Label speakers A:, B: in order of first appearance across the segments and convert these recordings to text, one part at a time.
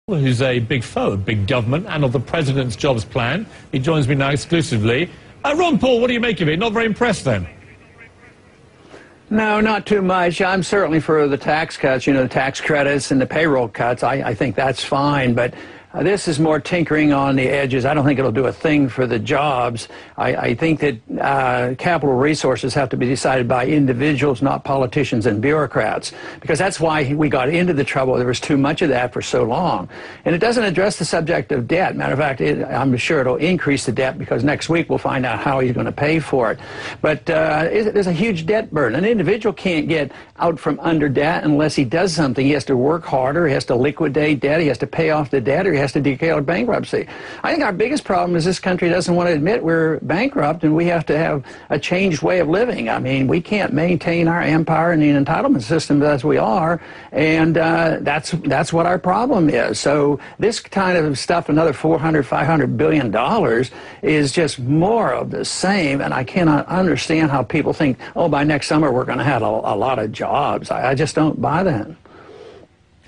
A: Who's a big foe of big government and of the president's jobs plan. He joins me now exclusively. Ron Paul, what do you make of it? Not very impressed then?
B: No, not too much. I'm certainly for the tax cuts, the tax credits and the payroll cuts. I think that's fine, but this is more tinkering on the edges. I don't think it'll do a thing for the jobs. I think that capital resources have to be decided by individuals, not politicians and bureaucrats, because that's why we got into the trouble. There was too much of that for so long. And it doesn't address the subject of debt. Matter of fact, I'm sure it'll increase the debt because next week we'll find out how he's going to pay for it. But there's a huge debt burden. An individual can't get out from under debt unless he does something. He has to work harder. He has to liquidate debt. He has to pay off the debt, or he has to declare bankruptcy. I think our biggest problem is this country doesn't want to admit we're bankrupt, and we have to have a changed way of living. I mean, we can't maintain our empire and the entitlement system as we are, and that's what our problem is. So this kind of stuff, another $400–500 billion, is just more of the same, and I cannot understand how people think, oh, by next summer we're going to have a lot of jobs. I just don't buy that.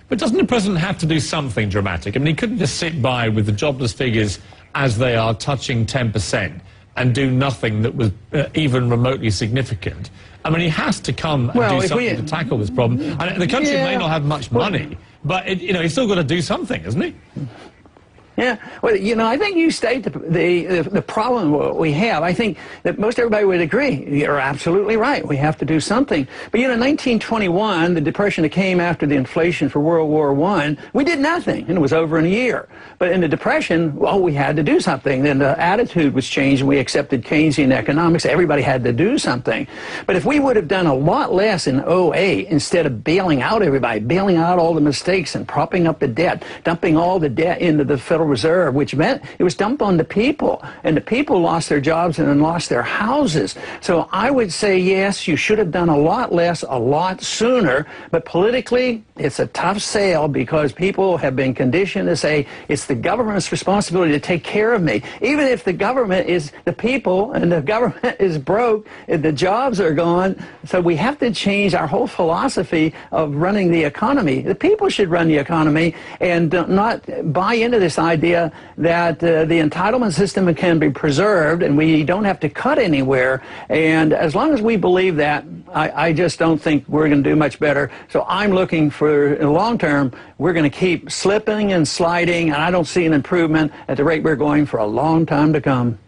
A: But doesn't the president have to do something dramatic? I mean, he couldn't just sit by with the jobless figures as they are touching 10% and do nothing that was even remotely significant. I mean, he has to come and do something to tackle this problem. And the country may not have much money, but he's still got to do something, hasn't he?
B: Yeah, well, I think you state the problem we have. I think that most everybody would agree. You're absolutely right. We have to do something. But, 1921, the depression that came after the inflation for World War I, we did nothing, and it was over in a year. But in the depression, well, we had to do something. Then the attitude was changed, and we accepted Keynesian economics. Everybody had to do something. But if we would have done a lot less in '08, instead of bailing out everybody, bailing out all the mistakes and propping up the debt, dumping all the debt into the Federal Reserve, which meant it was dumped on the people, and the people lost their jobs and then lost their houses. So I would say, yes, you should have done a lot less, a lot sooner, but politically, it's a tough sale because people have been conditioned to say, it's the government's responsibility to take care of me. Even if the government is the people and the government is broke, and the jobs are gone, so we have to change our whole philosophy of running the economy. The people should run the economy and not buy into this idea that the entitlement system can be preserved and we don't have to cut anywhere. And as long as we believe that, I just don't think we're going to do much better. So I'm looking for, in the long term, we're going to keep slipping and sliding, and I don't see an improvement at the rate we're going for a long time to come.